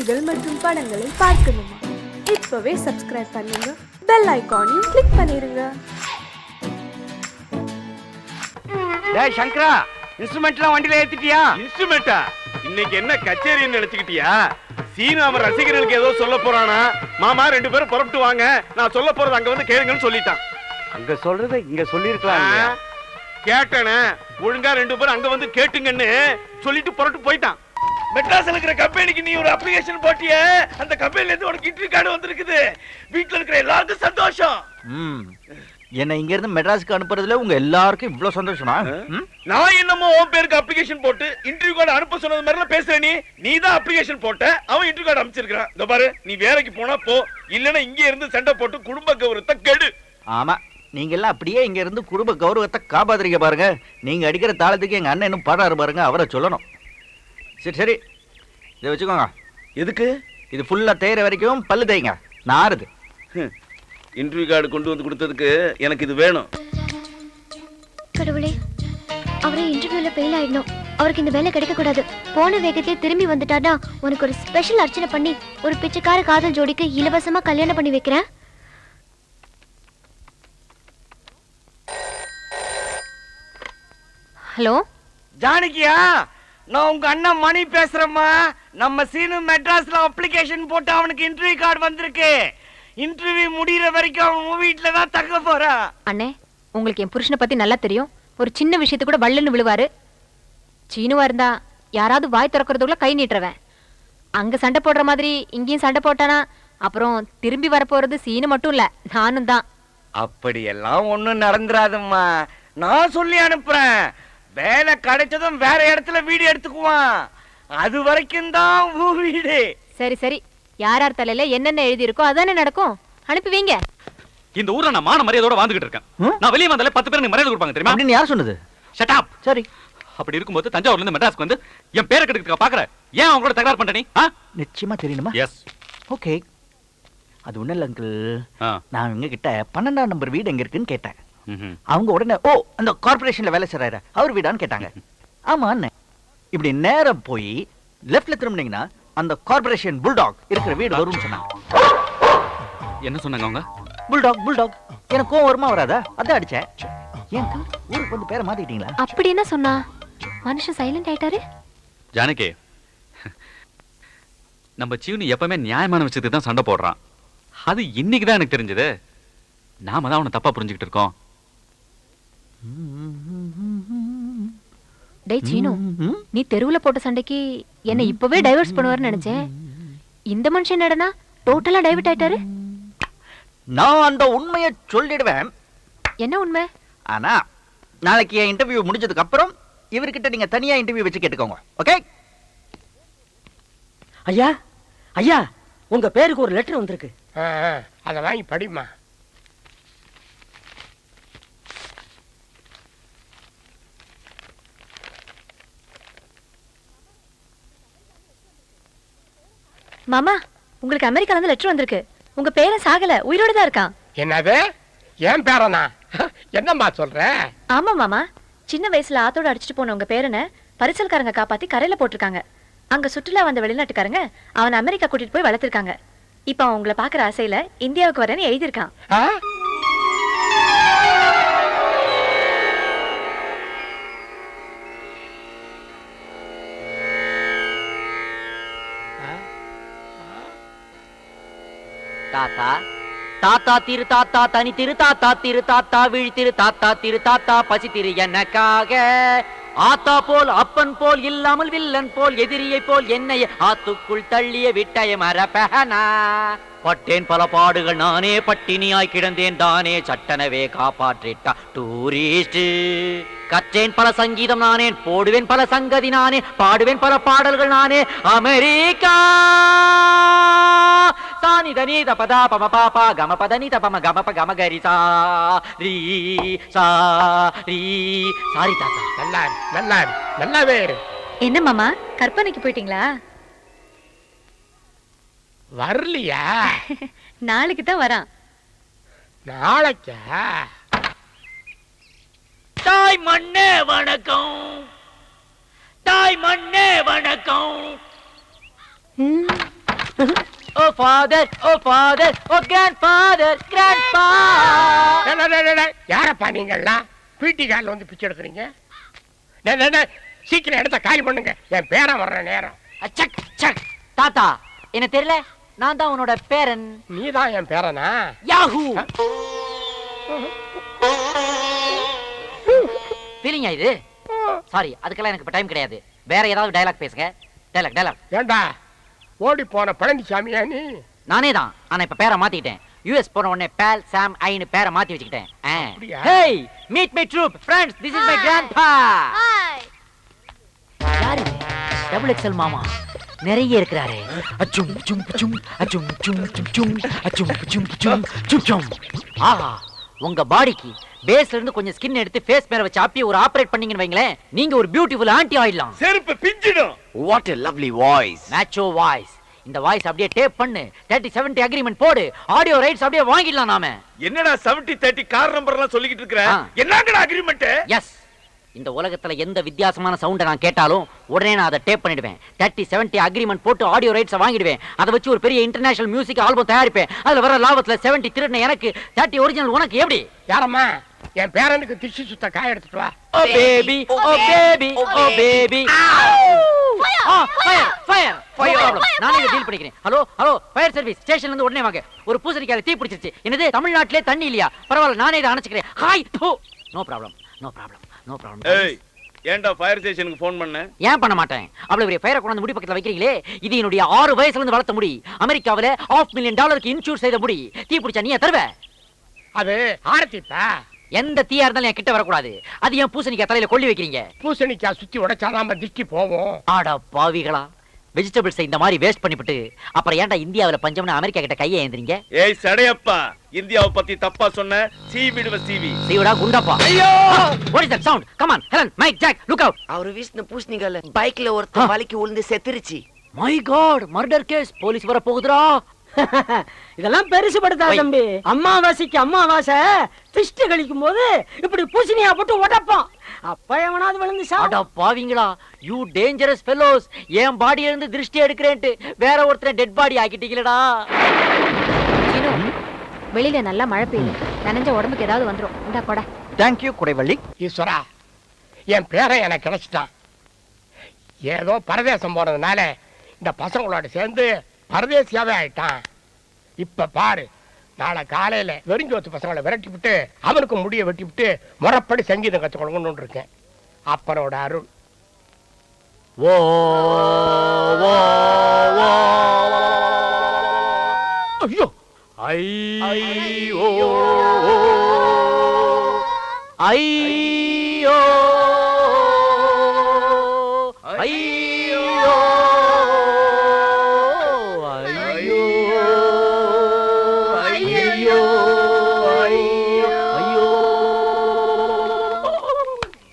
செய்திகள் மற்றும் படங்களை பார்க்கணுமா? இப்பவே சப்ஸ்கிரைப் பண்ணுங்க, பெல் ஐகானையும் கிளிக் பண்ணிருங்க. டேய் சங்கரா, இன்ஸ்ட்ருமெண்ட்லாம் வண்டியில ஏத்திட்டியா? இன்ஸ்ட்ருமெண்டா? இன்னைக்கு என்ன கச்சேரின்னு நினைச்சுக்கிட்டியா? சீனு அவன் ரசிகர்களுக்கு ஏதோ சொல்ல போறானா? மாமா 2 பேரும் புறப்பட்டு வாங்க, நான் சொல்ல போறது அங்க வந்து கேளுங்கன்னு சொல்லிட்டான். அங்க சொல்றத இங்க சொல்லிருக்கலாம். கேட்டனே, ஒழுங்கா 2 பேரும் அங்க வந்து கேட்டுங்கன்னு சொல்லிட்டு புறப்பட்டு போயிட்டான். மெட்ராஸ்ல இருக்கிற கம்பெனிக்கு நீ ஒரு அப்ளிகேஷன் போட்டியே, அந்த கம்பெனில இருந்து உனக்கு இன்டர்வியூ கார்டு வந்திருக்குது. வீட்ல இருக்கிற எல்லாருக்கும் சந்தோஷம். என்ன இங்க இருந்து மெட்ராஸ்க்கு அனுப்புறதுல உங்க எல்லாருக்கும் இவ்ளோ சந்தோஷமா? நான் என்னமோ உன் பேருக்கு அப்ளிகேஷன் போட்டு இன்டர்வியூ கார்டு அனுப்ப சொன்னது மாதிரி எல்லாம் பேசுற நீ தான் அப்ளிகேஷன் போட்ட, அவன் இன்டர்வியூ கார்டு அனுப்பிச்சிருக்கான். இந்த பாரு, நீ வேலைக்கு போனா போ, இல்லனா இங்க இருந்து சண்டை போட்டு குடும்ப கௌரவத்தை கெடு. ஆமா, நீங்க எல்லாம் அப்படியே இங்க இருந்து குடும்ப கௌரவத்தை காப்பாத்துறீங்க பாருங்க. நீங்க அடிக்கிற தாளத்துக்கு எங்க அண்ணன் இன்னும் பாடாரு பாருங்க, அவரை சொல்லணும். சரி சரி, இதை வச்சுக்கோங்க. எதுக்கு? இது ஃபுல்லா தேய்ற வரைக்கும் பல்லு தேய்ங்க, நாறுது. இன்டர்வியூ கார்டு கொண்டு வந்து கொடுத்ததுக்கு எனக்கு இது வேணும். கடவுளே, அவரே இன்டர்வியூல ஃபெயில் ஆயிடணும். அவருக்கு இந்த வேலை கிடைக்க கூடாது. போன வேகத்திலே திரும்பி வந்துட்டானா உனக்கு ஒரு ஸ்பெஷல் அர்ச்சனை பண்ணி ஒரு பிச்சைக்கார காதல் ஜோடிக்கு இலவசமா கல்யாணம் பண்ணி வைக்கிறேன். ஹலோ ஜானகியா, நான் உங்க அண்ணன் மணி பேசுறேம்மா. நம்ம சீனு மெட்ராஸ்ல அப்ளிகேஷன் போட்டு அவனுக்கு இன்டர்வியூ கார்டு வந்திருக்கு. இன்டர்வியூ முடியற வரைக்கும் அவன் வீட்ல தான் தங்க போறான். அண்ணே, உங்களுக்கு என் புருஷனை பத்தி நல்லா தெரியும். ஒரு சின்ன விஷயத்து கூட வள்ளன்னு விழுவாரு. சீனுவா இருந்தா யாராவது வாய் திறக்கிறதுக்குள்ள கை நீட்டுறவன். அங்க சண்டை போடுற மாதிரி இங்கேயும் சண்டை போட்டானா அப்புறம் திரும்பி வரப்போறது சீனு மட்டும் இல்ல, நானும் தான். அப்படியெல்லாம் ஒண்ணும் நடந்துராதும்மா. நான் சொல்லி அனுப்புறேன். வேலை கிடைச்சதும் வேற இடத்துல வீடு எடுத்துக்குவான். அது வரைக்கும் தான் வீடு. சரி சரி, யார் யார் தலையில என்னென்ன எழுதி இருக்கோ அதானே நடக்கும். அனுப்பி வைங்க. இந்த ஊர்ல நான் மான மரியாதையோட வாழ்ந்துகிட்டு இருக்கேன். நான் வெளியே வந்தாலே 10 பேர் எனக்கு மரியாதை கொடுப்பாங்க தெரியுமா? அப்படின்னு யார் சொன்னது? Shut up. சரி, அப்படி இருக்கும்போது தஞ்சாவூர்ல இருந்து மெட்ராஸ்க்கு வந்து என் பேரை கெடுக்க பாக்குற. ஏன் அவங்க கூட தகராறு பண்ற நீ? நிச்சயமா தெரியணுமா? எஸ். ஓகே, அது ஒண்ணு இல்ல அங்கிள். நான் இவங்க கிட்ட 12ஆம் நம்பர் வீடு எங்க இருக்குன்னு கேட்டேன். அவங்க உடனே ஓ, அந்த கார்பரேஷன்ல வேலை செய்யறாரு அவர் வீடான்னு கேட்டாங்க. ஆமா அண்ணன். இப்படி நேரம் போய் லெஃப்ட்ல திரும்பினீங்கன்னா அந்த கார்பரேஷன் புல்டாக் இருக்கிற வீடு வரும்னு சொன்னாங்க. என்ன சொன்னாங்க அவங்க? Bulldog bulldog. எனக்கு கோவம் வருமா வராதா? அதான் அடிச்சேன். ஏன் ஊருக்கு வந்து பேரை மாத்திட்டீங்களா? அப்படி என்ன சொன்னா? மனுஷன் சைலண்ட் ஆயிட்டாரு. ஜானகி, நம்ம சீனு எப்பவுமே நியாயமான விஷயத்துக்கு தான் சண்டை போடுறான். அது இன்னைக்கு தான் எனக்கு தெரிஞ்சது. நாம தான் அவனை தப்பா புரிஞ்சுக்கிட்டு இருக்கோம். டேய் சீனு, நீ தெருவுல போட்ட சண்டைக்கு என்ன இப்பவே டைவர்ஸ் பண்ணுவாருன்னு நினைச்சேன். இந்த மனுஷன் என்னடனா டோட்டலா டைவர்ட் ஆயிட்டாரு. நான் அந்த உண்மையை சொல்லிடுவேன். என்ன உண்மை? ஆனா நாளைக்கு என் இன்டர்வியூ முடிஞ்சதுக்கு அப்புறம் இவர்கிட்ட நீங்க தனியா இன்டர்வியூ வச்சு கேட்டுக்கோங்க. ஓகே? ஐயா ஐயா, உங்க பேருக்கு ஒரு லெட்டர் வந்திருக்கு. அதை வாங்கி படிமா. மாமா, உங்களுக்கு அமெரிக்கால இருந்து லெட்டர் வந்திருக்கு. உங்க பேரன் சாகல, உயிரோட தான் இருக்கான். என்னது? ஏன் பேரனா? என்னம்மா சொல்ற? ஆமா மாமா, சின்ன வயசுல ஆத்தோட அடிச்சுட்டு போன உங்க பேரனை பரிசல்காரங்க காப்பாத்தி கரையில போட்டிருக்காங்க. அங்க சுற்றுலா வந்த வெளிநாட்டுக்காரங்க அவன் அமெரிக்கா கூட்டிட்டு போய் வளர்த்திருக்காங்க. இப்ப அவன் உங்களை பாக்குற ஆசையில இந்தியாவுக்கு வரேன்னு எழுதியிருக்கான். தாத்தா தாத்தா திரு தாத்தா தனி திரு தாத்தா திரு தாத்தா விழி திரு தாத்தா திரு தாத்தா பசி திரு எனக்காக ஆத்தா போல் அப்பன் போல் இல்லாமல் வில்லன் போல் எதிரியை போல் என்னை ஆத்துக்குள் தள்ளிய விட்டய மரபனா. பட்டேன் பல பாடுகள் நானே, பட்டினியாய் கிடந்தேன் தானே, சட்டனவே காப்பாற்றிட்டா டூரிஸ்ட். கற்றேன் பல சங்கீதம் நானே, போடுவேன் பல சங்கதி நானே, பாடுவேன் பல பாடல்கள் நானே, அமெரிக்கா. சானி தனி தபதா பம பாபா கம பதனி தபம கம ப கம கரி சா ரீ சா ரீ. சாரி தாத்தா. நல்லா நல்லா நல்லாவே. என்ன மாமா, கற்பனைக்கு போயிட்டீங்களா? வரலையா? நாளைக்கு தான் வரான். நாளைக்கா? தாய் மண்ணே வணக்கம், தாய் மண்ணே வணக்கம். ஓ ஃபாதர், ஓ ஃபாதர், ஓ கிராண்ட்ஃபாதர், கிராண்ட்பா. யாரப்பா நீங்கெல்லாம் பிடி கார்ல வந்து பிச்சை எடுக்கிறீங்க? சீக்கிரம் இடத்த காலி பண்ணுங்க, என் பேரன் வர்ற நேரம். சக் சக். தாத்தா என்ன தெரியல, நான் தான் உன்னோட பேரன். நீ தான் என் பேரனா? யாஹூ. ஃபீலிங்கா இது? சாரி, அதுக்கெல்லாம் எனக்கு இப்ப டைம் கிடையாது. வேற ஏதாவது டயலாக் பேசுங்க. டயலாக். ஏண்டா ஓடி போன பழனிசாமியா நீ? நானே தான், ஆனா இப்ப பேரை மாத்திக்கிட்டேன். யுஎஸ் போன உடனே பேல் சாம் ஐன்னு பேரை மாத்தி வச்சுக்கிட்டேன். அப்படியா? Hey, meet my troupe friends, this is my grandpa. யாரு? டபுள் எக்ஸல் மாமா நிறைய இருக்கிறாரு. அச்சும் சும் சும் அச்சும் சும் சும் சும் அச்சும் சும் சும் சும் சும். ஆஹா, உங்க பாடிக்கு பேஸ்ல இருந்து கொஞ்சம் ஸ்கின் எடுத்து ஃபேஸ் மேல வச்சு அப்படியே ஒரு ஆபரேட் பண்ணீங்கன்னு வைங்களேன், நீங்க ஒரு பியூட்டிஃபுல் ஆன்ட்டி ஆயிடலாம். செருப்பு பிஞ்சிடும். What a lovely voice. Macho voice. இந்த வாய்ஸ் அப்படியே டேப் பண்ணு, 30-70 அக்ரிமெண்ட் போடு, ஆடியோ ரைட்ஸ் அப்படியே வாங்கிடலாம் நாம. என்னடா 70-30 கார் நம்பர் எல்லாம் சொல்லிக்கிட்டு இருக்கற? என்னங்கடா அக்ரிமெண்ட்? எஸ், இந்த உலகத்துல எந்த வித்தியாசமான சவுண்ட நான் கேட்டாலும் உடனே நான் அதை டேப் பண்ணிடுவேன். 30-70 அக்ரிமெண்ட் போட்டு ஆடியோ ரைட்ஸ் வாங்கிடுவேன். அதை வச்சு ஒரு பெரிய இன்டர்நேஷனல் மியூசிக் ஆல்பம் தயாரிப்பேன். அதுல வர லாபத்துல 70 திருடின எனக்கு, 30 ஒரிஜினல் உனக்கு. எப்படி? யாரம்மா? என் பேரனுக்கு திஷ்டி சுத்த காய எடுத்துட்டு வா. ஓ பேபி, ஓ பேபி, ஓ பேபி. ஃபயர். நானே இதை டீல் பண்ணிக்கிறேன். ஹலோ ஃபயர் சர்வீஸ் ஸ்டேஷன்ல இருந்து உடனே வாங்க. ஒரு பூசணிக்காயில தீ பிடிச்சிருச்சு. என்னது, தமிழ்நாட்டிலே தண்ணி இல்லையா? பரவாயில்ல, நானே இதை அணைச்சுக்கிறேன். ஹாய். No problem. ஏய், ஏன்டா ஃபயர் ஸ்டேஷனுக்கு ஃபோன் பண்ண? ஏன் பண்ண மாட்டேன்? அவ்வளவு பெரிய ஃபயரை கொண்டு வந்து முடி பக்கத்துல வைக்கிறீங்களே, இது என்னுடைய 6 வயசுல இருந்து வளர்த்த முடி. அமெரிக்காவில $500,000 இன்சூர் செய்த முடி. தீ பிடிச்சா நீ தருவ? அது ஆரத்திப்பா. எந்த தீயா இருந்தாலும் என் கிட்ட வரக்கூடாது. அது ஏன் பூசணிக்காய் தலையில கொள்ளி வைக்கிறீங்க? பூசணிக்காய் சுத்தி உடைச்சாதான் திஷ்டி போவோம். ஆடா பாவிகளா, வெஜிடபிள்ஸ் இந்த மாதிரி வேஸ்ட் பண்ணிவிட்டு அப்புறம் ஏன்டா இந்தியாவுல பஞ்சம்னு அமெரிக்கா கிட்ட கையை ஏந்திரீங்க? ஏய் சடையப்பா, இந்தியாவை பத்தி தப்பா சொன்ன சீவிடுவ சீவி. சீவடா குண்டாப்பா. ஐயோ, what is that sound? Come on Helen, Mike, Jack, look out. அவரு வீசின பூசணிக்கால பைக்ல ஒருத்தன் வலிக்கு விழுந்து செத்துருச்சு. My god, murder case. Police வர போகுதுடா. இதெல்லாம் பெருசு படுத்தா தம்பி. அம்மாவாசைக்கு அம்மாவாசை திஷ்டி கழிக்கும் போது இப்படி பூசணியா போட்டு உடைப்போம். அப்ப எவனாவது விழுந்து அடா பாவிங்களா, யூ டேஞ்சரஸ் ஃபெலோஸ். என் பாடியில இருந்து திருஷ்டி எடுக்கிறேன்ட்டு வேற ஒருத்தரை டெட் பாடி ஆக்கிட்டீங்களடா. வெளியில நல்லா மழை பெய்யுது, நனைஞ்ச உடம்புக்கு ஏதாவது வந்துரும். இந்தா கொடை. தேங்க் யூ குடைவள்ளி. ஈஸ்வரா, என் பேரன் எனக்கு கிடைச்சிட்டான். ஏதோ பரதேசம் போனதுனால இந்த பசங்களோட சேர்ந்து பரதேசியாவே ஆயிட்டான். இப்ப பாரு, நாளை காலையில வெறிஞ்சோத்து பசங்களை விரட்டி விட்டு அவனுக்கு முடிய வெட்டி விட்டு முறைப்படி சங்கீதம் கற்றுக்கொள்ளணும்னு இருக்கேன். அப்பனோட அருள். ஓ ஓ ஓ. ஐயோ, ஐயோ ஐயோ ஐயோ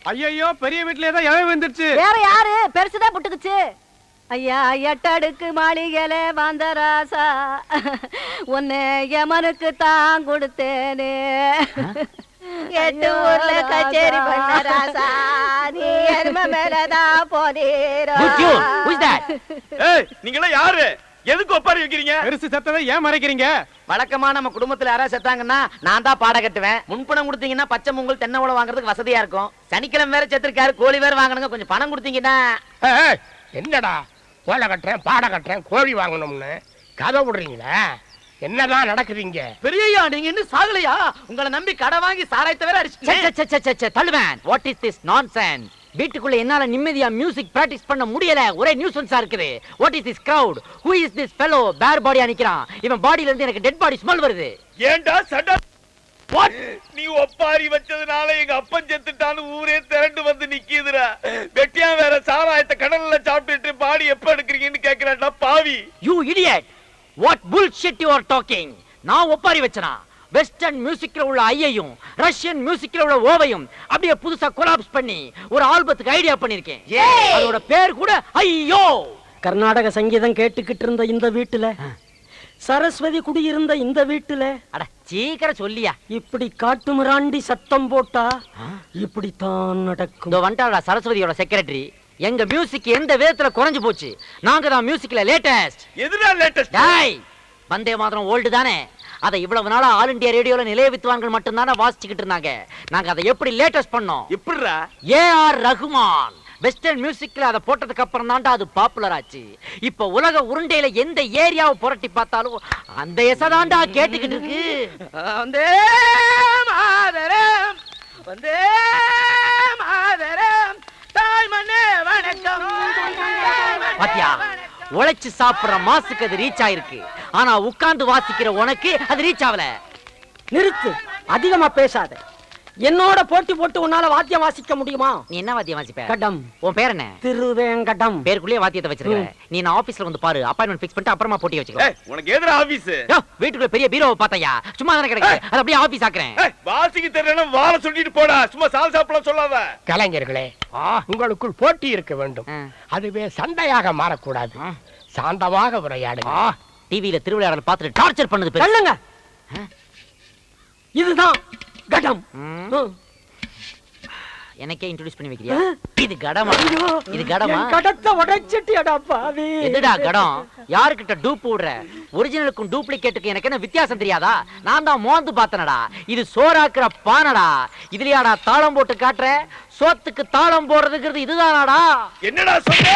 ஐயோ, பெரிய வீட்ல ஏதோ எவன் வந்துருச்சு. வேற யாரு? பெருசுதான் புட்டுக்குச்சு. ஐயா, 8 அடுக்கு மாளிகையில வந்த ராசா, உன்னை யமனுக்கு தான் கொடுத்தேனே. 8 ஊர்ல கச்சேரி பண்ண ராசா, நீ எருமை மேலதான் போதீரோ. ஏய், நீங்களா யாரு? எதுக்கு ஒப்பாரி வைக்கிறீங்க? பெருசு சத்ததை ஏன் மறைக்கிறீங்க? வழக்கமா நம்ம குடும்பத்துல யாராவது செத்தாங்கன்னா நான் தான் பாட கட்டுவேன். முன்பணம் கொடுத்தீங்கன்னா பச்சை பொங்கல் தென்னை உழவு வாங்குறதுக்கு வசதியா இருக்கும். சனிக்கிழமை வேற செத்துருக்காரு, கோழி வேற வாங்கணுங்க. கொஞ்சம் பணம் கொடுத்தீங்கன்னா. என்னடா கோலை கட்டுறேன், பாட கட்டுறேன், கோழி வாங்கணும்னு கதை விடுறீங்களா? என்னதான் நடக்குதுங்க? பெரியய்யா, நீங்க இன்னும் சாகலையா? உங்களை நம்பி கடை வாங்கி சாராயத்தை வேற அடிச்சு தள்ளுவேன். What is this nonsense? வீட்டுக்குள்ள என்னால நிம்மதியா மியூசிக் பிராக்டிஸ் பண்ண முடியல. ஒரே நியூசன்ஸா இருக்குது. What is this crowd? Who is this fellow? பேர் பாடியா நிக்கிறான். இவன் பாடியில இருந்து எனக்கு டெட் பாடி ஸ்மெல் வருது. ஏண்டா சட? வாட்? நீ ஒப்பாரி வச்சதுனால எங்க அப்பன் செத்துட்டான்னு ஊரே திரண்டு வந்து நிக்குதுடா. வெட்டியா வேற சாராயத்தை கடல்ல சாப்பிட்டுட்டு பாடி எப்ப எடுக்கிறீங்கன்னு கேக்குறான்டா பாவி. You idiot, what bullshit you are talking? நான் ஒப்பாரி வச்சனா? வெஸ்டர்ன் மியூசிக்ல உள்ள ஐயையும் ரஷ்யன் மியூசிக்ல உள்ள ஓவையும் அப்படியே புதுசா கொலாப்ஸ் பண்ணி ஒரு ஆல்பத்துக்கு ஐடியா பண்ணிருக்கேன். அதோட பேர் கூட ஐயோ. கர்நாடக சங்கீதம் கேட்டுக்கிட்டு இருந்த இந்த வீட்டுல, சரஸ்வதி குடியிருந்த இந்த வீட்டுல, அட சீக்கிரம் சொல்லியா. இப்படி காட்டு மிராண்டி சத்தம் போட்டா இப்படித்தான் நடக்கும். இதோ வந்துட்டாடா சரஸ்வதியோட செக்ரட்டரி. எங்க மியூசிக் எந்த விதத்துல குறைஞ்சு போச்சு? நாங்க தான் மியூசிக்ல லேட்டஸ்ட். எதுடா லேட்டஸ்ட்? டேய், வந்தே மாதரம் ஓல்டு தானே. அதை இவ்வளவு நாளா ஆல் இந்தியா ரேடியோல நிலைய வித்வான்கள் மட்டும் தானே வாசிச்சுக்கிட்டு இருந்தாங்க. நாங்க அதை எப்படி லேட்டஸ்ட் பண்ணோம்? எப்படிடா? ஏஆர் ரகுமான் வெஸ்டர்ன் மியூசிக்ல அதை போட்டதுக்கு அப்புறம் தான்டா அது பாப்புலர் ஆச்சு. இப்ப உலக உருண்டையில எந்த ஏரியாவை புரட்டி பார்த்தாலும் அந்த எசதாண்டா கேட்டுக்கிட்டு இருக்கு. வந்தே மாதரம், வந்தே மாதரம், தாய் மண்ணே வணக்கம். பாத்தியா, உழைச்சு சாப்பிடுற மாசுக்கு அது ரீச் ஆயிருக்கு. ஆனா உட்கார்ந்து வாசிக்கிற உனக்கு அது ரீச் ஆகல. நிறுத்து, அதிகமா பேசாத. என்னோட போட்டி போட்டு உன்னால வாத்தியம் வாசிக்க முடியுமா? நீ என்ன வாத்தியம் வாசிப்ப? கடம். உன் பேர் என்ன? திருவேங்கடம். பேருக்குள்ளே வாத்தியத்தை வச்சிருக்க. நீ நான் ஆபீஸ்ல வந்து பாரு, அப்பாயின்மெண்ட் ஃபிக்ஸ் பண்ணிட்டு அப்புறமா போட்டி வச்சுக்கோ. உனக்கு எதுடா ஆபீஸ்? வீட்டுக்குள்ள பெரிய பீரோவை பார்த்தையா? சும்மா தானே கிடக்கு, அது அப்படியே ஆபீஸ் ஆக்குறேன். வாசிக்க தெரியலன்னா வாழ சொல்லிட்டு போடா, சும்மா சால் சாப்பிடலாம் சொல்லாத. கலைஞர்களே, உங்களுக்குள் போட்டி இருக்க வேண்டும். அதுவே சண்டையாக மாறக்கூடாது. சாந்தமாக உரையாடுங்க. டிவியில திருவிளையாடல் பார்த்துட்டு டார்ச்சர் பண்ணுது பேர். சொல்லுங்க. இதுதான் கடம். எனக்கே இன்ட்ரோடியூஸ் பண்ணி வைக்கிறியா? இது கடமா? இது கடமா? கடத்தை உடைச்சிட்டியடா பாவி. எதுடா கடம்? யாருக்கிட்ட டூப் போடுற? ஒரிஜினலுக்கும் டூப்ளிகேட்டுக்கு எனக்கு என்ன வித்தியாசம் தெரியாதா? நான் தான் மோந்து பார்த்தனடா. இது சோறாக்குற பானடா. இதுலயாடா தாளம் போட்டு காட்டுற? சோத்துக்கு தாளம் போடுறதுங்கிறது இதுதானாடா? என்னடா சொல்ற?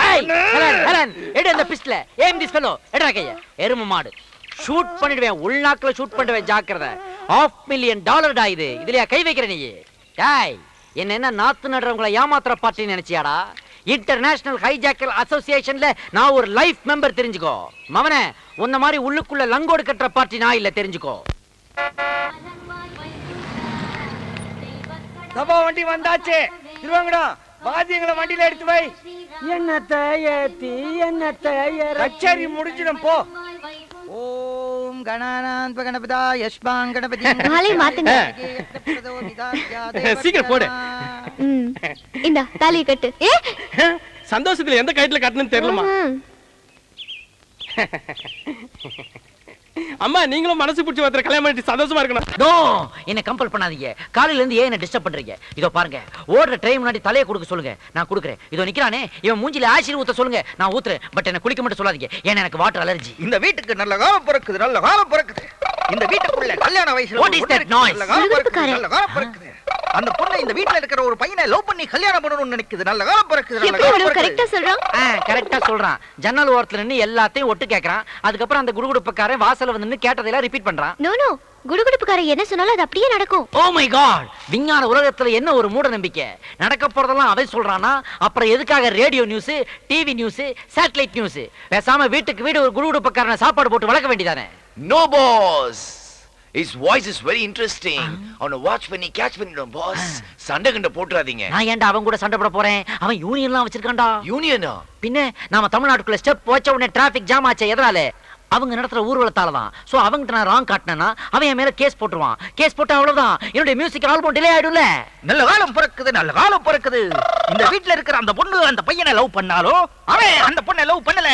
ஹெலன், ஹெலன், எடு அந்த பிஸ்டல். Aim this fellow. எடா கைய. எரும மாடு. ஷூட் பண்ணிடுவேன், உள்நாக்குல ஷூட் பண்ணுவேன், ஜாக்கிரதை. $500,000 இது. இதுலயா கை வைக்கிற நீ? டேய், என்ன நாத்து நடுறவங்களை ஏமாத்துற பார்ட்டி நினைச்சியாடா? இன்டர்நேஷனல் ஹைஜாக்கர் அசோசியேஷன்ல நான் ஒரு லைஃப் மெம்பர், தெரிஞ்சுக்கோ. மவனே, உன்ன மாதிரி உள்ளுக்குள்ள லங்கோடு கட்டுற பார்ட்டி நான் இல்ல, தெரிஞ்சுக்கோ. சபா வண்டி வந்தாச்சு. திருவாங்கடம், வாத்தியங்களை வண்டியில எடுத்து வை. என்னத்தை ஏத்தி என்னத்தை கச்சேரி முடிஞ்சிடும் போ. ஓம் கணானாந்த கணபதா யஷ்பாங் கணபதி. மாலை மாத்துங்க. சீக்கிரம் போடு. இந்த தாலியை கட்டு. சந்தோஷத்துல எந்த கயிற்றுல கட்டணும்னு தெரியலமா. அம்மா, நீங்களும் மனசு பிடிச்சி ஒருத்தர கல்யாணம் பண்ணிட்டு சந்தோஷமா இருக்கணும். நோ, என்ன கம்பல் பண்ணாதீங்க. காலையில இருந்து ஏன் என்ன டிஸ்டர்ப் பண்றீங்க? இதோ பாருங்க, ஓடுற ட்ரெயின் முன்னாடி தலையை கொடுக்க சொல்லுங்க, நான் கொடுக்குறேன். இதோ நிக்கிறானே, இவன் மூஞ்சில ஆசிட் ஊத்த சொல்லுங்க, நான் ஊத்துறேன். பட் என்ன குளிக்க மட்டும் சொல்லாதீங்க, ஏன்னா எனக்கு வாட்டர் அலர்ஜி. இந்த வீட்டுக்கு நல்ல காலம் பிறக்குது, நல்ல காலம் பிறக்குது. இந்த வீட்டுக்குள்ள கல்யாண வயசுல What is that noise? நல்ல காலம் பிறக்குது, நல்ல காலம் பிறக்குது. அந்த பொண்ணு இந்த வீட்ல இருக்கிற ஒரு பையனை லவ் பண்ணி கல்யாணம் பண்ணணும்னு நினைக்குது. நல்ல காலம் பிறக்குது, நல்ல காலம் பிறக்குது. கரெக்ட்டா சொல்றான். கரெக்ட்டா சொல்றான். ஜன்னல் ஓரத்துல நின்னு எல்லாத்தையும் ஒட்டு கேக்குறான். அதுக்கப்புறம் அந்த குடுகுடுப்புக்காரன் வாசல்ல வந்து நின்னு கேட்டதெல்லாம் ரிப்பீட் பண்றான். நோ நோ, குடுகுடுப்புக்காரன் என்ன சொன்னாலும் அது அப்படியே நடக்கும். ஓ மை காட், விஞ்ஞான உலகத்துல என்ன ஒரு மூட நம்பிக்கை. நடக்க போறதெல்லாம் அவன் சொல்றானா? அப்புறம் எதுக்காக radio news, TV news, satellite news? பேசாம வீட்டுக்கு வீடு ஒரு குடுகுடுப்புக்காரனை சாப்பாடு போட்டு வளர்க்க வேண்டியதானே? No boss. His voice is very interesting. அவனை வாட்ச் பண்ணி கேட்ச் பண்ணிடும் பாஸ். சண்டை கண்ட போட்டுறாதீங்க. நான் ஏன்டா அவன் கூட சண்டை போட போறேன்? அவன் யூனியன்லாம் வச்சிருக்கான்டா. யூனியனா? பின்ன நாம தமிழ்நாட்டுக்குள்ள ஸ்டெப் வச்ச உடனே டிராபிக் ஜாம் ஆச்சு. எதனால? அவங்க நடத்துற ஊர்வலத்தால தான். சோ அவங்கிட்ட நான் ராங் காட்டினேன்னா அவன் என் மேல கேஸ் போட்டுருவான். கேஸ் போட்டா அவ்வளவுதான், என்னுடைய மியூசிக் ஆல்பம் டிலே ஆயிடும்ல. நல்ல காலம் பிறக்குது, நல்ல காலம் பிறக்குது. இந்த வீட்ல இருக்கிற அந்த பொண்ணு அந்த பையனை லவ் பண்ணாலோ, அவன் அந்த பொண்ணை லவ் பண்ணல.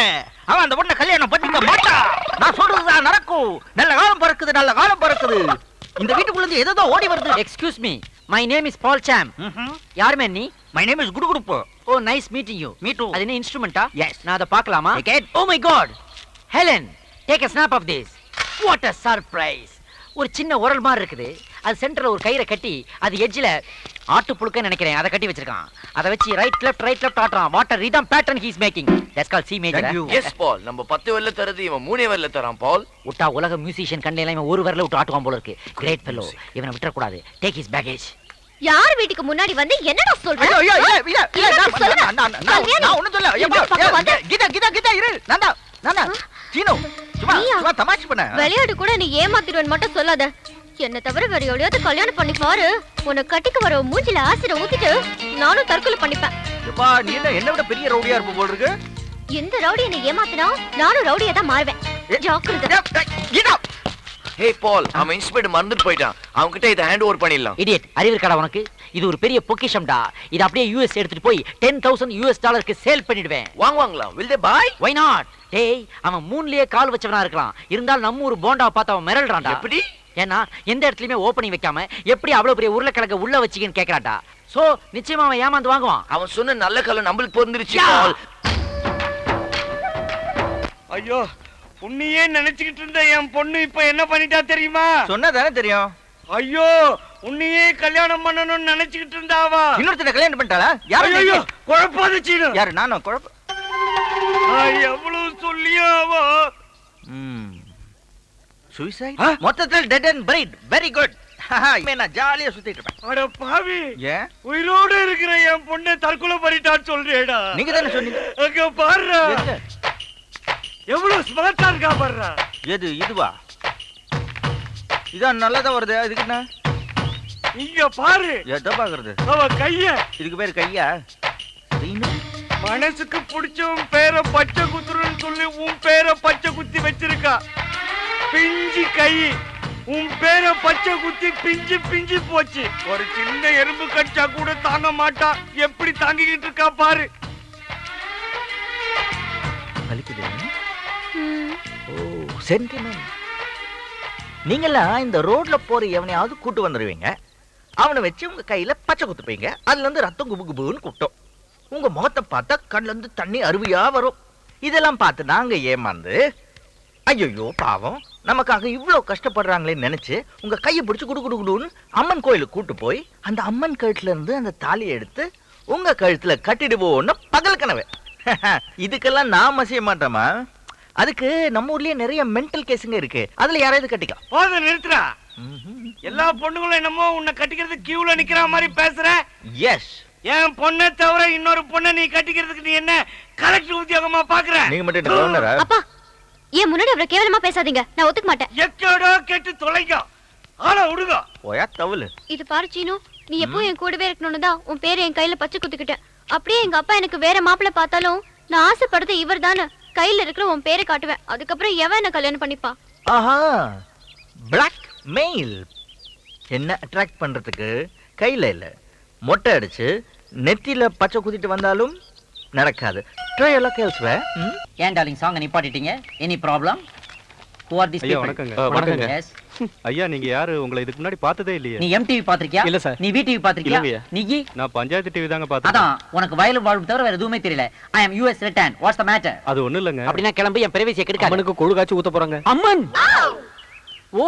அவன் அந்த பொண்ணை கல்யாணம் பண்ணிக்க மாட்டான். நான் சொல்றதுதான் நடக்கும். நல்ல காலம் பிறக்குது, நல்ல காலம் பிறக்குது. இந்த வீட்டுக்குள்ள இருந்து ஏதோ ஓடி வருது. Excuse me, my name is Paul Sam. யாருமே நீ? மை நேம் இஸ் குடுகுடுப்பு. Oh nice meeting you. Me too. அது என்ன இன்ஸ்ட்ருமெண்டா? எஸ். நான் அதை பார்க்கலாமா? Oh my god, Helen, take a snap of this. What a surprise. ஒரு சின்ன உரல் மாதிரி இருக்குது. அது சென்டர்ல ஒரு கயிறை கட்டி, அது எட்ஜ்ல ஆட்டு புழுக்க நினைக்கிறேன், அதை கட்டி வச்சிருக்கான். அதை வச்சு ரைட் லெஃப்ட் ஆட்றான். What a rhythm pattern he is making. That's called C major. Yes Paul, நம்ம 10 வரல தரது இவன் 3 வரல தரான் பால். விட்டா உலக மியூசிஷியன் கண்டையில இவன் ஒரு வரல விட்டு ஆட்டுவான் போல இருக்கு. கிரேட் ஃபெல்லோ, இவனை விட்டுற கூடாது. Take his baggage. யார் வீட்டுக்கு முன்னாடி வந்து என்னடா சொல்ற? ஐயோ ஐயோ இல்ல நான் ஒண்ணும் சொல்ல. கீதா இரு. நான்டா சீனு, சும்மா தமாஷ் பண்ண. விளையாடு கூட நீ ஏமாத்திடுவேன்னு மட்டும் சொல்லாத. என்ன தவிர வேற எவ்வளவு கல்யாணம் பண்ணி பாரு. உன்னை கட்டிக்கு வர மூஞ்சில ஆசிட ஊத்திட்டு நானும் தற்கொலை பண்ணிப்பேன். எப்பா, நீ என்ன விட பெரிய ரவுடியா இருப்ப போல இருக்கு. இந்த ரவுடி என்ன ஏமாத்தினா நானும் ரவுடியா தான் மாறுவேன். ஜாக்கிரதை. கீதா, ஹே பால், அவன் இன்ஸ்பெக்டர் மறந்துட்டு போயிட்டான். அவன் கிட்ட இத ஹேண்ட் ஓவர் பண்ணிடலாம். இடியட், அறிவு இருக்காடா உனக்கு? இது ஒரு பெரிய பொக்கிஷம்டா. இது அப்படியே யூஎஸ் எடுத்துட்டு போய் $10,000 சேல் பண்ணிடுவேன். வாங்குவாங்களா? will they buy? why not? டேய், அவன் மூன்லயே கால் வச்சவனா இருக்கலாம். இருந்தாலும் நம்ம ஒரு போண்டாவை பார்த்து அவன் மிரள்றான்டா. எப்படி? ஏன்னா எந்த இடத்துலயுமே ஓப்பனிங் வைக்காம எப்படி அவ்வளவு பெரிய உருளைக்கிழங்க உள்ள வச்சிக்கன்னு கேக்குறான்டா. சோ நிச்சயமா அவன் ஏமாந்து வாங்குவான். அவன் சொன்ன நல்ல காலம் நம்மளுக்கு பொருந்துருச்சு பால். ஐயோ, உன்னையே நினைச்சுக்கிட்டு இருந்த என் பொண்ணு இப்ப என்ன பண்ணிட்டா தெரியுமா? சொன்னதானே தெரியும். ஐயோ, உன்னையே கல்யாணம் பண்ணணும்னு நினைச்சுக்கிட்டு இருந்தாவா? இன்னொருத்தனை கல்யாணம் பண்ணிட்டாளா? யாரு? ஐயோ, குழப்பாத சீனு. யாரு? நானும் குழப்ப. எவ்வளவு சொல்லியாவா? சூசைட்? மொத்தத்தில் dead and buried. Very good. நான் ஜாலியா சுத்திட்டு இருப்பேன். அட பாவி, ஏன் உயிரோடு இருக்கிற என் பொண்ணை தற்கொலை பண்ணிட்டான்னு சொல்றேடா? நீங்க தானே சொன்னீங்க. அங்க பாருடா, எவ்வளவு ஸ்மார்ட்டா இருக்கா பாருடா. எது இதுவா? இதான் நல்லதா வருது. இதுக்கு என்ன? இங்க பாரு. எதை பாக்குறது? அவ கைய. இதுக்கு பேரு கையா? மனசுக்கு பிடிச்சவன் பேரை பச்சை குத்துறன்னு சொல்லி உன் பேரை பச்சை குத்தி வச்சிருக்கா. பிஞ்சு கை. உன் பேரை பச்சை குத்தி பிஞ்சு பிஞ்சு போச்சு. ஒரு சின்ன எறும்பு கடிச்சா கூட தாங்க மாட்டா. எப்படி தாங்கிக்கிட்டு இருக்கா பாரு. ஓ, சென்டிமெண்ட். நீங்கெல்லாம் இந்த ரோட்ல போற எவனையாவது கூட்டு வந்துருவீங்க. அவனை வச்சு உங்க கையில பச்சை குத்துப்பீங்க. அதுல இருந்து ரத்தம் குபு குபுன்னு கூட்டம். உங்க முகத்தை பார்த்தா கண்ணுல இருந்து தண்ணி அருவியா வரும். இதெல்லாம் பார்த்து நாங்க ஏமாந்து, ஐயோ பாவம் நமக்காக இவ்வளவு கஷ்டப்படுறாங்களேன்னு நினைச்சு உங்க கையை பிடிச்சு குடு குடு குடுன்னு அம்மன் கோயிலுக்கு கூட்டு போய் அந்த அம்மன் கழுத்துல இருந்து அந்த தாலியை எடுத்து உங்க கழுத்துல கட்டிடுவோன்னு பகல் கனவு. இதுக்கெல்லாம் நாம செய்ய மாட்டோமா? அதுக்கு நம்ம ஊர்லயே நிறைய மென்டல் கேஸுங்க இருக்கு. அதுல யாராவது கட்டிக்கலாம். போத நிறுத்துறா. எல்லா பொண்ணுங்களும் என்னமோ உன்னை கட்டிக்கிறது கியூல நிக்கிற மாதிரி பேசுற. எஸ். என் பொண்ணை தவிர இன்னொரு பொண்ணை நீ கட்டிக்கிறதுக்கு நீ என்ன கலெக்டர் உத்தியோகமா பாக்குற? நீங்க மட்டும் என்ன கவர்னரா? அப்பா, ஏன் முன்னாடி அவரை கேவலமா பேசாதீங்க. நான் ஒத்துக்க மாட்டேன். எக்கடோ கேட்டு தொலைங்க. ஆள விடுங்க. ஓயா தவுல. இது பாரு சீனு, நீ எப்போ என் கூடவே இருக்கணும்னு தான் உன் பேரை என் கையில பச்சை குத்திக்கிட்டேன். அப்படியே எங்க அப்பா எனக்கு வேற மாப்பிள்ளை பார்த்தாலும் நான் ஆசைப்படுறது இவர் தானே. கையில இருக்கிற உன் பேரை காட்டுவேன். அதுக்கப்புறம் எவன் என்ன கல்யாணம் பண்ணிப்பா? ஆஹா, பிளாக் மெயில். என்ன அட்ராக்ட் பண்றதுக்கு கையில இல்ல, மொட்டை அடிச்சு நெத்தியில பச்சை குத்திட்டு வந்தாலும் நடக்காது. ட்ரை எல்லாம் கேள்ஸ்வே. ஏன் டார்லிங் சாங் நிப்பாட்டிட்டீங்க? Any problem? Who are these ஐயா people? வணக்கங்க. வணக்கங்க. Yes. ஐயா நீங்க யாரு? உங்களை இதுக்கு முன்னாடி பார்த்ததே இல்லையே. நீ எம்டிவி பாத்திருக்கியா? இல்ல சார். நீ விடிவி பாத்திருக்கியா? இல்லையா. நீ நான் பஞ்சாயத்து டிவி தாங்க பார்த்தேன். அதான் உனக்கு வயலும் வாழ்வும் தவிர வேற எதுவுமே தெரியல. I am US return. What's the matter? அது ஒண்ணு இல்லங்க. அப்படினா கிளம்பி என் பிரைவசியை கெடுக்காத. அம்மனுக்கு கொழு காய்ச்சி ஊத்த போறாங்க. அம்மன். ஓ,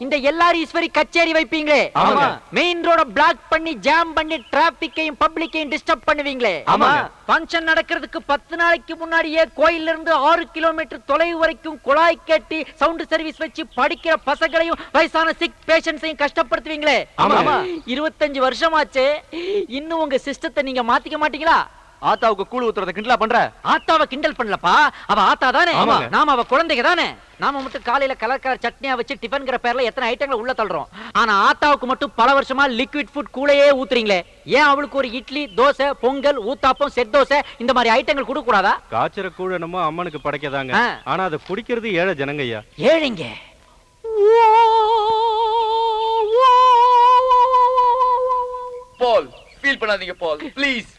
இந்த எல்லாரும் ஈஸ்வரி கச்சேரி வைப்பீங்களே. ஆமா. மெயின் ரோட பிளாக் பண்ணி ஜாம் பண்ணி டிராபிக்கையும் பப்ளிக்கையும் டிஸ்டர்ப் பண்ணுவீங்களே. ஆமா. ஃபங்க்ஷன் நடக்கிறதுக்கு 10 நாளைக்கு முன்னாடியே கோயில்ல இருந்து 6 கிலோமீட்டர் தொலைவு வரைக்கும் குழாய் கட்டி சவுண்ட் சர்வீஸ் வச்சு படிக்கிற பசங்களையும் வயசான சிக் பேஷண்ட்ஸையும் கஷ்டப்படுத்துவீங்களே. ஆமா. 25 வருஷமாச்சு. இன்னும் உங்க சிஸ்டத்தை நீங்க மாத்திக்க மாட்டீங்களா? ஆத்தாவுக்கு கூழ் ஊத்துறத கிண்டலா பண்ற? ஆத்தாவை கிண்டல் பண்ணலப்பா. அவ ஆத்தா தானே. ஆமாங்க. நாம அவ குழந்தைங்க தானே. நாம மட்டும் காலையில கலர் சட்னியா வச்சு டிஃபன்ங்கிற பேர்ல எத்தனை ஐட்டங்களை உள்ள தள்ளுறோம். ஆனா ஆத்தாவுக்கு மட்டும் பல வருஷமா லிக்விட் ஃபுட் கூடயே ஊத்துறீங்களே. ஏன் அவளுக்கு ஒரு இட்லி, தோசை, பொங்கல், ஊத்தாப்பம், செட் தோசை இந்த மாதிரி ஐட்டங்கள் கொடுக்க கூடாதா? காய்ச்சற கூழ் என்னமோ அம்மனுக்கு படைக்கதாங்க. ஆனா அதை குடிக்கிறது ஏழை ஜனங்க ஐயா. ஏழைங்க. பால் ஃபீல் பண்ணாதீங்க பால் ப்ளீஸ்.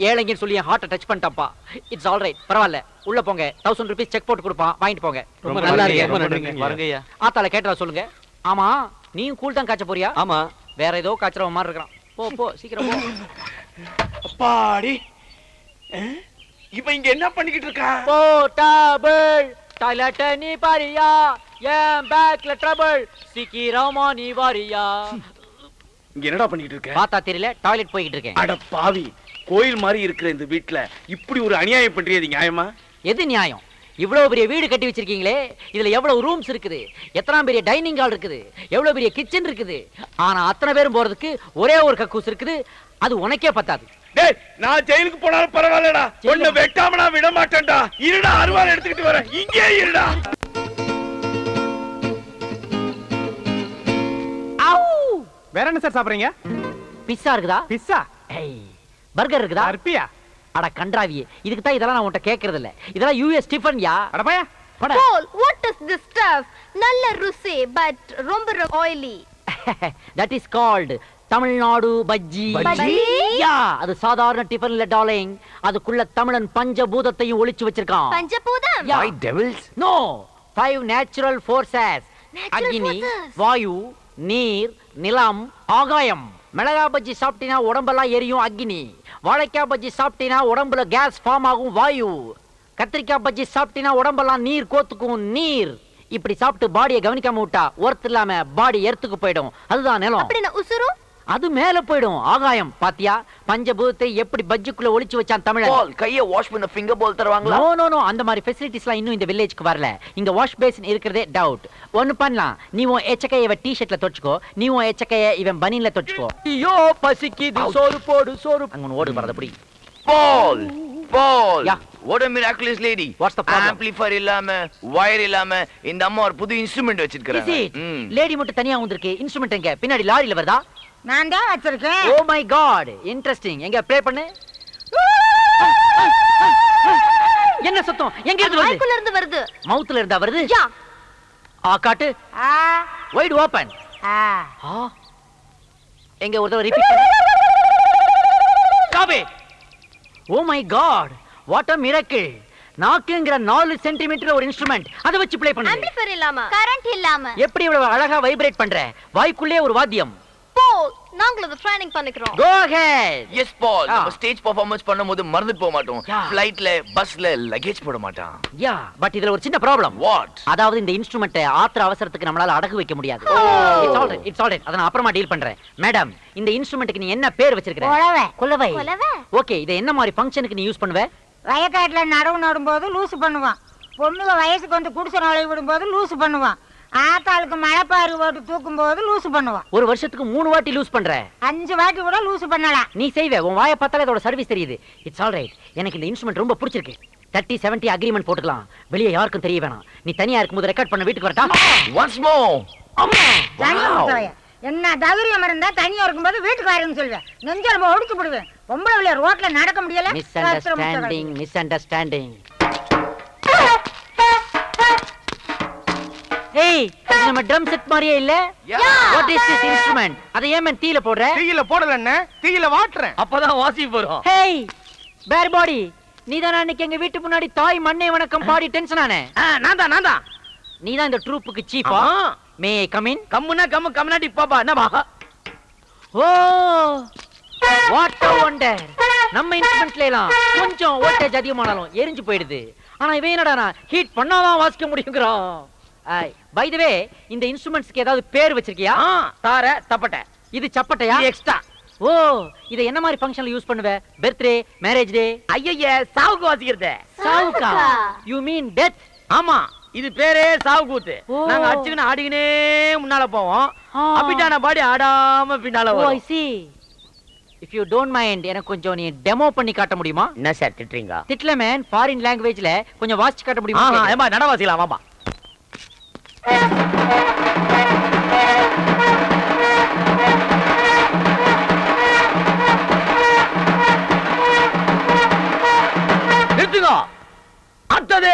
ஏழைங்கன்னு சொல்லி ஹார்ட்டை டச் பண்ணிட்டப்பா. இட்ஸ் ஆல் ரைட், பரவாயில்ல. உள்ள போங்க. 1000 ரூபீஸ் செக் போட்டு கொடுப்பான், வாங்கிட்டு போங்க. ரொம்ப நல்லா நன்றி. இருக்கு. ரொம்ப நன்றிங்க. வரங்க ஐயா. ஆத்தால கேட்டா சொல்லுங்க. ஆமா, நீயும் கூல் தான் காய்ச்ச போறியா? ஆமா. வேற ஏதோ காய்ச்சற மாதிரி இருக்கான். போ போ சீக்கிரம் போ. அப்பாடி, இவன் இங்க என்ன பண்ணிக்கிட்டு இருக்கா? போர்ட்டபிள் டாய்லெட் நீ பாரியா, ஏன் பேக்ல ட்ரபிள் சீக்கிரமா நீ வாரியா. இங்க என்னடா பண்ணிக்கிட்டு இருக்க? பாத்தா தெரியல, டாய்லெட் போய்கிட்டு இருக்கேன். அட பாவி, கோயில் மாதிரி இருக்கிற இந்த வீட்ல இப்படி ஒரு அநியாயம் பண்றியது நியாயமா? எது நியாயம்? இவ்வளவு பெரிய வீடு கட்டி வச்சிருக்கீங்களே, இதுல எவ்வளவு ரூம்ஸ் இருக்குது, எத்தனை பெரிய டைனிங் ஹால் இருக்குது, எவ்வளவு பெரிய கிச்சன் இருக்குது. ஆனா அத்தனை பேரும் போறதுக்கு ஒரே ஒரு கக்கூஸ் இருக்குது. அது உனக்கே பத்தாது. டேய், நான் ஜெயிலுக்கு போனாலும் பரவாயில்லடா, உன்னை வெட்டாம நான் விட மாட்டேன்டா. இருடா, அருவாள் எடுத்துக்கிட்டு வரேன். இங்கே இருடா. வேற என்ன சார் சாப்பிடுறீங்க? பிஸ்ஸா இருக்குதா? பிஸ்ஸா. பர்கர் இருக்குதா? அர்ப்பியா. அட கன்றாவியே, இதுக்கு தான் இதெல்லாம் நான் உன்கிட்ட கேக்குறது இல்ல. இதெல்லாம் யூஎஸ் டிஃபன் யா. அட பையா. Paul, what is this stuff? நல்ல ருசி but ரொம்ப oily. That is called Tamil Nadu bajji. Bajji? யா, அது சாதாரண டிஃபன் இல்ல டார்லிங். அதுக்குள்ள தமிழன் பஞ்சபூதத்தையும் ஒளிச்சு வச்சிருக்கான். பஞ்சபூதம்? Why devils? No, 5 natural forces. அக்னி, வாயு, நீர், நிலம், ஆகாயம். மிளகா பஜ்ஜி சாப்பிட்டீங்கன்னா உடம்பெல்லாம் எரியும் அக்னி. வாழைக்காய் பஜ்ஜி சாப்பிட்டீங்கன்னா உடம்புல கேஸ் ஃபார்ம் ஆகும் வாயு. கத்திரிக்காய் பஜ்ஜி சாப்பிட்டீங்கன்னா உடம்பெல்லாம் நீர் கோத்துக்கும் நீர். இப்படி சாப்பிட்டு பாடியை கவனிக்காம விட்டா ஒர்த் இல்லாம பாடி எர்த்துக்கு போயிடும். அதுதான் நிலம். உசுரும் அது மேல போயிடும் ஆகாயம். பாத்தியா பஞ்சபூதத்தை எப்படி பஜ்ஜுக்குள்ள ஒளிச்சு வச்சான் தமிழன். பால் கைய வாஷ் பண்ண ஃபிங்கர் பால் தருவாங்களா? நோ நோ நோ, அந்த மாதிரி ஃபெசிலிட்டிஸ்லாம் இன்னும் இந்த வில்லேஜ்க்கு வரல. இங்க வாஷ் பேசின் இருக்கிறதே டவுட். ஒன்னு பண்ணலாம், நீ உன் எச்சக்கைய இவன் டி-ஷர்ட்ல தொச்சுக்கோ, நீ உன் எச்சக்கைய இவன் பனின்ல தொச்சுக்கோ. ஐயோ பசிக்குது, சோறு போடு சோறு. அங்க ஓடு பறத புடி. பால் பால் Yeah. What a miraculous lady. What's the problem? Amplifier இல்லாம wire இல்லாம இந்த அம்மா ஒரு புது இன்ஸ்ட்ருமென்ட் வச்சிருக்காங்க. லேடி மட்டும் தனியா வந்திருக்கு. இன்ஸ்ட்ருமென்ட் எங்க? பின்னாடி லாரியில வருதா? நான் தான் வச்சிருக்கேன். Oh my God, interesting. எங்க ப்ளே பண்ணு. என்ன சத்தம்? எங்க இருந்து வருது? வாய்க்குள்ள இருந்து வருது. மவுத்ல இருந்தா வருது? யா. காட்டு. Wide open. எங்க ஒரு தடவை ரிப்பீட் பண்ணு. காபே. Oh my god, what a miracle. நாக்குங்கற 4 சென்டிமீட்டர் ஒரு இன்ஸ்ட்ருமென்ட், அத வச்சு ப்ளே பண்ணுங்க. ஆம்பிளிஃபையர் இல்லாம, கரண்ட் இல்லாம. எப்படி இவ்வளவு அழகா வைப்ரேட் பண்ற? வாய்க்குள்ளே ஒரு வாத்தியம். போ, நாங்களும் அத ட்ரைனிங் பண்ணிக்கிறோம். Go ahead. Yes Paul, நம்ம ஸ்டேஜ் பெர்ஃபார்மன்ஸ் பண்ணும்போது மறந்துட்டு போக மாட்டோம். ஃளைட்ல பஸ்ல லக்கேஜ் போட மாட்டோம். யா, பட் இதுல ஒரு சின்ன ப்ராப்ளம். What? அதாவது இந்த இன்ஸ்ட்ருமென்ட் ஆத்திர அவசரத்துக்கு நம்மளால அடகு வைக்க முடியாது. It's all right. அத நான் அப்புறமா டீல் பண்றேன். மேடம், இந்த இன்ஸ்ட்ருமென்ட்க்கு நீ என்ன பேர் வச்சிருக்க? கொலவை. கொலவை. கொலவை. ஓகே, இத என்ன மாதிரி ஃபங்க்ஷனுக்கு நீ யூஸ் பண்ணுவ? வயக்காட்டுல நடவு நடும்போது லூசு பண்ணுவான். பொண்ணுங்க வயசுக்கு வந்து குடிசை நுழைய விடும்போது லூசு பண்ணுவான். ஆத்தாளுக்கு மழைப்பாரி ஓட்டு தூக்கும் போது லூசு பண்ணுவான். ஒரு வருஷத்துக்கு 3 வாட்டி லூஸ் பண்ற. 5 வாட்டி கூட லூசு பண்ணலாம். நீ செய்வே, உன் வாயை பார்த்தாலே அதோட சர்வீஸ் தெரியுது. It's all right. எனக்கு இந்த இன்ஸ்ட்ருமென்ட் ரொம்ப பிடிச்சிருக்கு. 30-70 அக்ரிமெண்ட் போட்டுக்கலாம். வெளியே யாருக்கும் தெரிய வேணாம். நீ தனியா இருக்கும்போது ரெக்கார்ட் பண்ண வீட்டுக்கு வரட்டா? Once more. என்ன தைரியம் இருந்தா தனியா இருக்கும்போது வீட்டுக்கு வரேன்னு சொல்லுவேன். நெஞ்சல ஒடுக்கி போடுவேன். பொம்பளை வெளிய ரோட்ல நடக்க முடியல. Miss understanding. ஏய், இது நம்ம ட்ரம் செட் மாதிரியே இல்ல? What is this instrument? அத ஏன் தீயில போடுற? தீயில போடலன்னு தீயில வாட்டுறேன். அப்பதான் வாசி போறோம். ஹேய் பேர் பாடி, நீதானா அன்னைக்கு எங்க வீட்டு முன்னாடி தாய் மண்ணே வணக்கம் பாடி டென்ஷன் ஆனே? நான் தான். நீதான் இந்த ட்ரூப்புக்கு சீஃபா? மே ஐ கம் இன்? கம்முனா கம்முனாடி பாப்பா என்னமா? Oh what a wonder. நம்ம இன்ஸ்ட்ருமென்ட்ல எல்லாம் கொஞ்சம் வோல்டேஜ் அதிகமானாலும் எரிஞ்சு போயிடுது. ஆனா இவன் என்னடா ஹீட் பண்ணாதான் வாசிக்க முடியும்ங்கறான். பை தி வே, இந்த இன்ஸ்ட்ருமென்ட்ஸ்க்கு ஏதாவது பேர் வச்சிருக்கியா? தார தப்பட்ட. இது சப்பட்டையா? எக்ஸ்ட்ரா. ஓ, இத என்ன மாதிரி ஃபங்க்ஷன்ல யூஸ் பண்ணுவ? Birthday, marriage day? ஐயய்ய, சாவுக்கு வாசிக்கிறது. சாவுக்கா? You mean death? ஆமா, இது பேரே சாவு கூத்து. நாங்க அடிச்சுக்கின்னு ஆடிக்கினே முன்னால போவோம். அப்பிட்டான பாடி ஆடாம பின்னால வரும். ஓ ஐ see. If you don't mind, எனக்கு கொஞ்சம் நீ டெமோ பண்ணி காட்ட முடியுமா? என்ன சார் திட்டுறீங்க? திட்ல மேன், ஃபாரின் லாங்குவேஜ்ல கொஞ்சம் வாசிச்சு காட்ட முடியுமா? ஏமா நடவாசிக்கலாம் வாமா. நிறுத்துங்க. அடுத்தது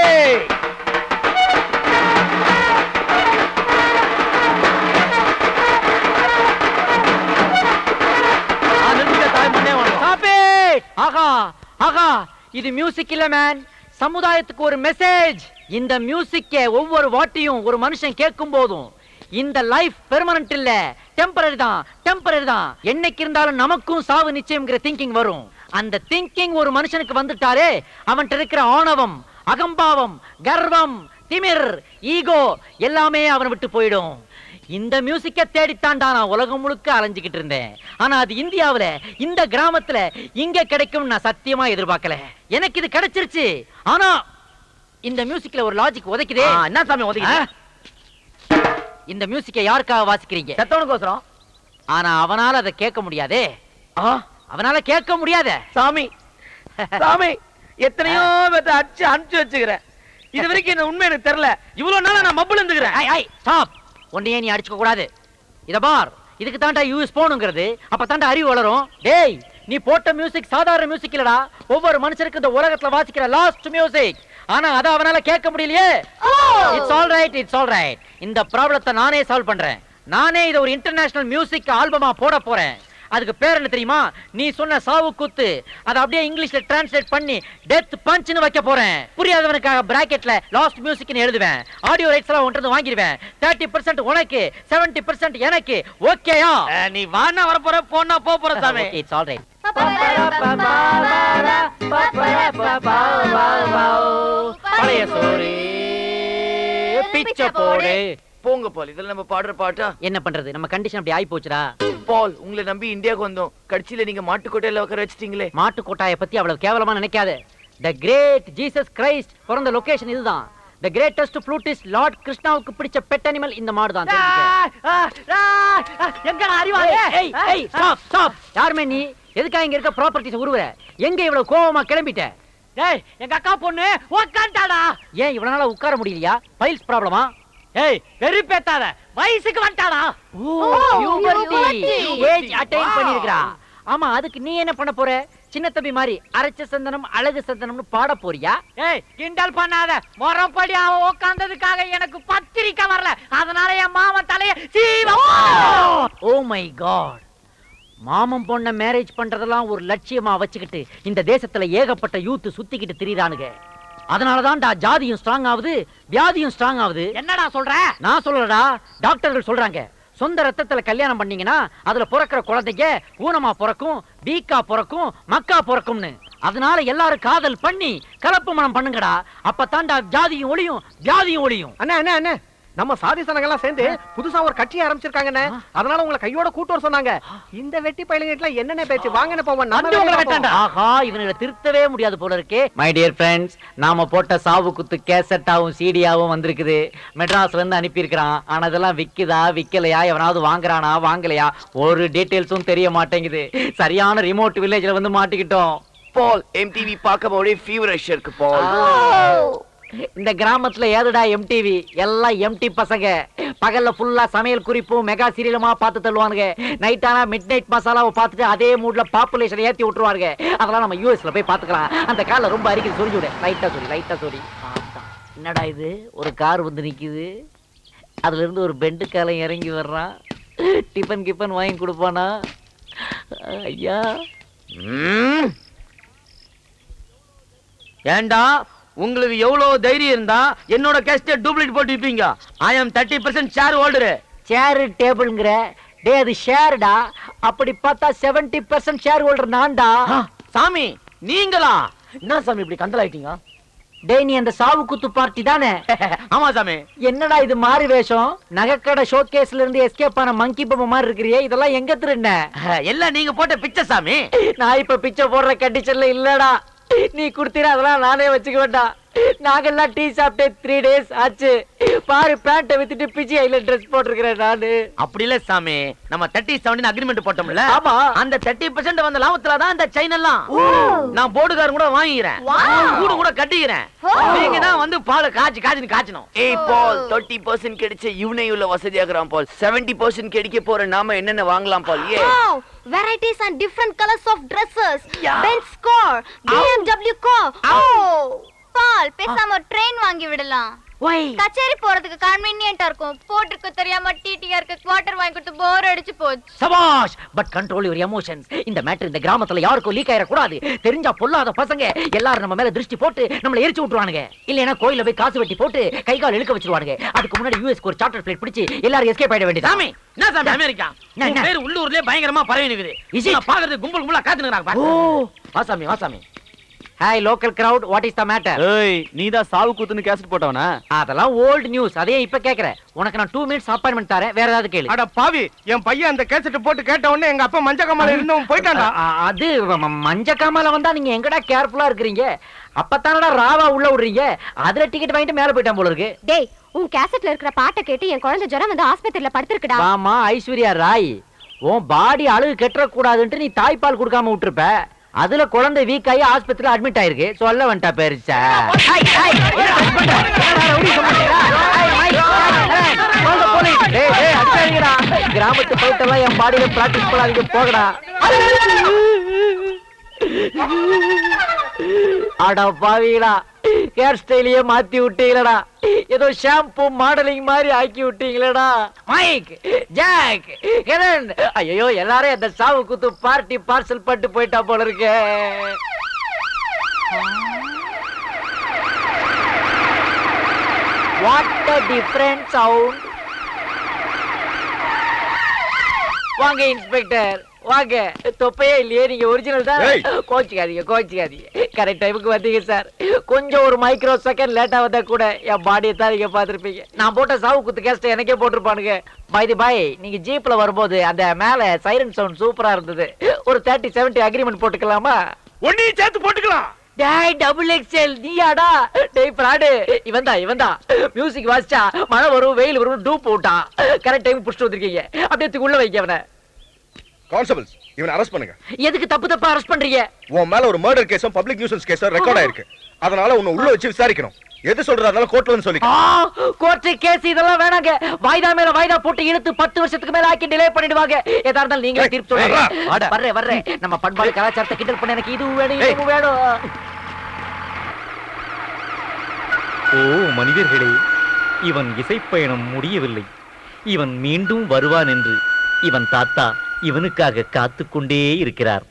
ஆகா ஆகா, இது மியூசிக் இல்ல மேன், சமுதாயத்துக்கு ஒரு மெசேஜ். இந்த மியூசிக்க ஒவ்வொரு வாட்டியும் ஒரு மனுஷன் கேட்கும் போதும் இந்த லைஃப் பெர்மனன்ட் இல்ல, டெம்பரரி தான். என்னைக்கு இருந்தாலும் நமக்கும் சாவு நிச்சயம்ங்கிற திங்கிங் வரும். அந்த திங்கிங் ஒரு மனுஷனுக்கு வந்துட்டாரே, அவன்கிட்ட இருக்கிற ஆணவம், அகம்பாவம், கர்வம், திமிர், ஈகோ எல்லாமே அவனை விட்டு போயிடும். இந்த மியூசிக்க தேடித்தாண்டா நான் உலகம் முழுக்க அலைஞ்சுக்கிட்டு இருந்தேன். ஆனா அது இந்தியாவுல இந்த கிராமத்துல இங்க கிடைக்கும் நான் சத்தியமா எதிர்பார்க்கல. எனக்கு இது கிடைச்சிருச்சு. ஆனா இந்த மியூசிக்ல ஒரு லாஜிக் உதைக்குதே. என்ன சாமி உதைக்குது? இந்த மியூசிக்க யாருக்காக வாசிக்கிறீங்க? செத்தவனுக்கோசரம். ஆனா அவனால அதை கேட்க முடியாதே. அவனால கேட்க முடியாத சாமி. எத்தனையோ பேத்த அடிச்சு அனுப்பிச்சு வச்சுக்கிறேன். இது வரைக்கும் இந்த உண்மை எனக்கு தெரியல. இவ்வளவு நாளா நான் மப்புல இருந்துக்கிறேன். ஸ்டாப். ஒன்னையே நீ அடிச்சுக்க கூடாது. இத பார், இதுக்கு தாண்டா யூஎஸ் போனுங்கிறது. அப்ப தாண்டா அறிவு வளரும். டேய், நீ போட்ட மியூசிக் சாதாரண மியூசிக் இல்லடா, ஒவ்வொரு மனுஷனுக்கு இந்த உலகத்துல வாசிக்கிற லாஸ்ட் மியூசிக். ஆனா அத அவனால கேட்க முடியலையே. It's all right. இந்த ப்ராப்ளத்தை நானே சால்வ் பண்றேன். நானே இத ஒரு இன்டர்நேஷனல் மியூசிக் ஆல்பமா போட போறேன். அதுக்கு பேர் என்ன தெரியுமா? நீ சொன்ன சாவு குத்து. அதை அப்படியே இங்கிலீஷ்ல டிரான்ஸ்லேட் பண்ணி டெத் பஞ்ச்னு வைக்க போறேன். புரியாதவனுக்காக பிராக்கெட்ல லாஸ்ட் மியூசிக்னு எழுதுவேன். ஆடியோ ரைட்ஸ் எல்லாம் ஒன்று வாங்கிடுவேன். 30% உனக்கு, 70% எனக்கு. ஓகேயா? நீ வானா வர போற, போனா போ போற சாமி. It's all right. பழைய சோறு பிச்சை போடு. போங்க பால், இதெல்லாம் நம்ம பாடுற பாட்டா? என்ன பண்றது, நம்ம கண்டிஷன் அப்படி ஆயி போச்சுடா. பால், உங்களை நம்பி இந்தியாவுக்கு வந்தோம், கடைசியில நீங்க மாட்டுக்கோட்டையில உட்கார வச்சிட்டீங்களே. மாட்டுக்கோட்டாயை பத்தி அவ்வளவு கேவலமா நினைக்காத. தி கிரேட் ஜீசஸ் கிரைஸ்ட் பிறந்த லொகேஷன் இதுதான். தி கிரேட்டஸ்ட் ஃப்ளூட்டிஸ்ட் லார்ட் கிருஷ்ணாவுக்கு பிடிச்ச பெட் அனிமல் இந்த மாடு தான். எங்க அறிவாளே? ஏய் ஸ்டாப் ஸ்டாப். யாருமே நீ? எதுக்காக இங்க இருக்க ப்ராப்பர்ட்டிஸ் உருவுற? எங்க இவ்வளவு கோவமா கிளம்பிட்ட? டேய், எங்க அக்கா பொண்ணு உட்கார்ந்தாடா. ஏன் இவ்வளவு நாளா உட்கார முடியலையா? ஃபைல்ஸ் ப்ராப்ளமா? ஏய், வெறுப்பேத்தாத. வயசுக்கு வந்துட்டாடா. ஏஜ் அட்டைன் பண்ணிருக்கா. ஆமா, அதுக்கு நீ என்ன பண்ண போற? சின்ன தம்பி மாதிரி அரைச்ச சந்தனம் அழகு சந்தனம்னு பாட போறியா? ஏய், கிண்டல் பண்ணாத. மொறப்படி அவ உட்கார்ந்ததுக்காக எனக்கு பத்திரிக்கை வரல. அதனால என் மாமன் தலைய சீவ. Oh my god. மாமன் பொண்ண மேரேஜ் பண்றதெல்லாம் ஒரு லட்சியமா வச்சுக்கிட்டு இந்த தேசத்துல ஏகப்பட்ட யூத் சுத்திக்கிட்டு திரிறானுங்க. அதனாலதான்டா ஜாதியும் ஸ்ட்ராங் ஆகுது, வியாதியும் ஸ்ட்ராங் ஆகுது. என்னடா சொல்ற? நான் சொல்லலடா, டாக்டர்கள் சொல்றாங்க. சொந்த ரத்தத்துல கல்யாணம் பண்ணீங்கன்னா அதுல பிறக்கிற குழந்தைங்க ஊனமா பிறக்கும், வீக்கா பிறக்கும், மக்கா பிறக்கும்னு. அதனால எல்லாரும் காதல் பண்ணி கலப்பு மனம் பண்ணுங்கடா. அப்பதான்டா ஜாதியும் ஒளியும் வியாதியும் ஒளியும். அண்ணா அண்ணா அண்ணா, நம்ம சாதி சனங்கள்லாம் சேர்ந்து புதுசா ஒரு கட்சி ஆரம்பிச்சிருக்காங்கண்ணே. அதனால உங்களை கையோட கூட்டு வர சொன்னாங்க. இந்த வெட்டி பயிலுங்கிட்ட என்னென்ன பேச்சு? வாங்கன்னு போவோம். ஆஹா, இவங்களை திருத்தவே முடியாது போல இருக்கே. மை டியர் ஃப்ரெண்ட்ஸ், நாம போட்ட சாவு குத்து கேசட்டாவும் சிடியாவும் வந்திருக்குது. மெட்ராஸ்ல இருந்து அனுப்பி இருக்கிறான். ஆனா இதெல்லாம் விக்குதா விக்கலையா, எவனாவது வாங்குறானா வாங்கலையா, ஒரு டீடைல்ஸும் தெரிய மாட்டேங்குது. சரியான ரிமோட் வில்லேஜ்ல வந்து மாட்டிக்கிட்டோம். பால், எம்டிவி பார்க்க ஒரே ஃபீவரிஷ் இருக்கு பால். இந்த கிராமத்துல ஏதுடா எம்டிவி? எல்லாம் எம்டி பசங்க. பகல்ல ஃபுல்லா சமையல் குறிப்பும் மெகா சீரியலுமா பார்த்து தள்ளுவானுங்க. நைட் ஆனா மிட் நைட் மசாலாவை பார்த்துட்டு அதே மூட்ல பாப்புலேஷன் ஏத்தி விட்டுருவாங்க. அதெல்லாம் நம்ம யூஎஸ்ல போய் பாத்துக்கலாம். அந்த கார்ல ரொம்ப அரிக்குது, சொல்லி விடு. லைட்டா சொல்லி. என்னடா இது, ஒரு கார் வந்து நிக்குது. அதுல இருந்து ஒரு பெண்டு காலம் இறங்கி வர்றான். டிபன் கிப்பன் வாங்கி கொடுப்பானா? ஐயா, ஏண்டா உங்களுக்கு எவ்வளவு தைரியம் இருந்தா என்னோட கேஸ்ட டூப்ளிகேட் போட்டு விப்பீங்க? ஐ அம் 30% ஷேர் ஹோல்டர். சேர் டேபிள்ங்கற? டே, அது ஷேர்டா. அப்படி பார்த்தா 70% ஷேர் ஹோல்டர் நான்டா. சாமி, நீங்களா? என்ன சாமி இப்படி கந்தலாயிட்டீங்க? டேய், நீ அந்த சாவு குத்து பார்ட்டி தானே? ஆமா சாமி. என்னடா இது மாறி வேஷம்? நகைக்கடை ஷோகேஸ்ல இருந்து எஸ்கேப் ஆன மங்கி பொம்மை மாதிரி இருக்கிறியே. இதெல்லாம் எங்க திருண்ண? எல்லாம் நீங்க போட்ட பிச்சை சாமி. நான் இப்ப பிச்சை போடுற கண்டிஷன்ல இல்லடா. நீ குடுத்தீர அதெல்லாம் நானே வச்சுக்க வேண்டாம். நாங்கெல்லாம் டீ சாப்பிட்டே 3 days ஆச்சு. பாரு, பேண்ட்டை வித்துட்டு பிஜி ஐல ட்ரெஸ் போட்டிருக்கிறேன் நானு. அப்படி இல்ல சாமி, நம்ம 30-70 அக்ரிமெண்ட் போட்டோம்ல. ஆமா, அந்த 30% வந்த லாபத்துல தான் இந்த செயின் எல்லாம் நான் போர்டுகாரன் கூட வாங்கிக்கிறேன், கூடு கூட கட்டிக்கிறேன். நீங்க தான் வந்து பால் காய்ச்சணும். ஏய் பால், 30% கிடைச்ச இவனே உள்ள வசதியாகறான் பால். 70% கிடைக்க போற நாம என்னென்ன வாங்கலாம் பால்? ஏ varieties and different colors of dresses. Benz car, BMW car. Oh, பால், பேசாம ட்ரெயின் வாங்கி விடலாம். கச்சேரி போறதுக்கு கன்வீனியன்ட்டா இருக்கும். போட்டுக்கு தெரியாம டிடிஆருக்கு குவார்ட்டர் வாங்கி கொடுத்து போர் அடிச்சு போச்சு. சபாஷ், பட் கண்ட்ரோல் யுவர் எமோஷன்ஸ். இந்த மேட்டர் இந்த கிராமத்துல யாருக்கும் லீக் ஆயிர கூடாது. தெரிஞ்சா பொல்லாத பசங்க எல்லாரும் நம்ம மேல திருஷ்டி போட்டு நம்மள எரிச்சு விட்டுருவானுங்க. இல்லனா கோயில்ல போய் காசு வெட்டி போட்டு கை கால் இழுக்க வச்சிருவானுங்க. அதுக்கு முன்னாடி யுஎஸ்க்கு ஒரு சார்ட்டர் ஃளைட் பிடிச்சு எல்லாரும் எஸ்கேப் ஆயிட வேண்டியது. சாமி, என்ன சாமி அமெரிக்கா? உன் பேர் உள்ளூர்லயே பயங்கரமா பரவி நிக்குது. நான் பாக்குறது கும்பல் கும்பலா காத்துங்கறாங்க பாரு. ஓ, வா சாமி. Hi local crowd, what is the matter? ஏய், நீதா சாவு குத்துன்னு கேசட் போட்டவனா? அதெல்லாம் ஓல்ட் நியூஸ். அதே இப்ப கேக்குறேன். உனக்கு நான் 2 minutes அப்பாயின்மென்ட் தரேன். வேற ஏதாவது கேளு. அட பாவி, என் பையன் அந்த கேசட் போட்டு கேட்ட உடனே எங்க அப்பா மஞ்ச கமால இருந்தவன் போயிட்டான்டா. அது மஞ்ச கமால வந்தா நீங்க எங்கடா கேர்ஃபுல்லா இருக்கறீங்க? அப்பதானடா ராவா உள்ள விடுறீங்க. அதுல டிக்கெட் வாங்கிட்டு மேல போய்ட்டான் போல இருக்கு. டேய், உன் கேசட்ல இருக்கிற பாட்டை கேட்டு என் குழந்தை ஜுரம் வந்து ஆஸ்பத்திரியில படுத்துருக்குடா. ஆமா, ஐஸ்வர்யா ராய். உன் பாடி அழுகு கெட்டற கூடாதுன்னு நீ தாய்ப்பால் கொடுக்காம விட்டுருப்ப. அதுல குழந்தை வீக் ஆகி ஆஸ்பத்திரியில அட்மிட் ஆயிருக்கு. சொல்ல வந்துட்டா பெருசா. கிராமத்து போயிட்டெல்லாம் என் பாடியில பிராக்டிஸ் பண்ணாதீங்க, போகடா. அட பாவீங்களா, ஹேர் ஸ்டைலையே மாத்தி விட்டீங்களடா. ஏதோ ஷாம்பு மாடலிங் மாதிரி ஆக்கி விட்டீங்களடா. மைக், ஜாக், ஹெலன், ஐயோ எல்லாரும் அந்த சாவு குத்து பார்ட்டி பார்சல் பட்டு போயிட்டா போல இருக்கு. What a different sound. வாங்க இன்ஸ்பெக்டர் வாங்க. தொப்பையே இல்லையே, நீங்க ஒரிஜினல் தான். கோச்சிக்காதீங்க கரெக்ட் டைமுக்கு வந்தீங்க சார். கொஞ்சம் ஒரு மைக்ரோ செகண்ட் லேட்டா வந்தா கூட என் பாடியை தான் நீங்க பாத்திருப்பீங்க. நான் போட்ட சாவு குத்து கேஸ்ட் எனக்கே போட்டிருப்பானுங்க. பை தி பை, நீங்க ஜீப்ல வரும்போது அந்த மேல சைரன் சவுண்ட் சூப்பரா இருந்தது. ஒரு 30-70 அக்ரிமெண்ட் போட்டுக்கலாமா? ஒன்னையும் சேர்த்து போட்டுக்கலாம். டேய் டபுள் எக்ஸ்எல் நீயாடா? டேய் பிராடு, இவன்தான் மியூசிக் வாசிச்சா மழை வரும் வெயில் வரும் டூப் போட்டான். கரெக்ட் டைம் புடிச்சிட்டு வந்திருக்கீங்க. அப்படியே உள்ள வைக்க அவனை. கான்ஸ்டபிள்ஸ், இவனை அரெஸ்ட் பண்ணுங்க. எதுக்கு தப்பா அரெஸ்ட் பண்றீங்க? உன் மேல ஒரு மர்டர் கேஸும் பப்ளிக் நியூசன்ஸ் கேஸும் ரெக்கார்ட் ஆயிருக்கு. அதனால உன்னை உள்ள வச்சு விசாரிக்கணும். எது சொல்றதால கோர்ட்ல வந்து சொல்லிக்க. கோர்ட் கேஸ் இதெல்லாம் வேணாங்க. வாய்தா மேல வாய்தா போட்டு இழுத்து 10 வருஷத்துக்கு மேல ஆக்கி டிலே பண்ணிடுவாங்க. ஏதா இருந்தாலும் நீங்களே தீர்ப்பு சொல்லுங்க. வர்றேன். நம்ம பண்பாடு கலாச்சாரத்தை கிண்டல் பண்ண எனக்கு இது வேணும். ஓ மனிதர்களே, இவன் இசைப்பயணம் முடியவில்லை. இவன் மீண்டும் வருவான் என்று இவன் தாத்தா இவனுக்காக காத்துக்கொண்டே இருக்கிறார்.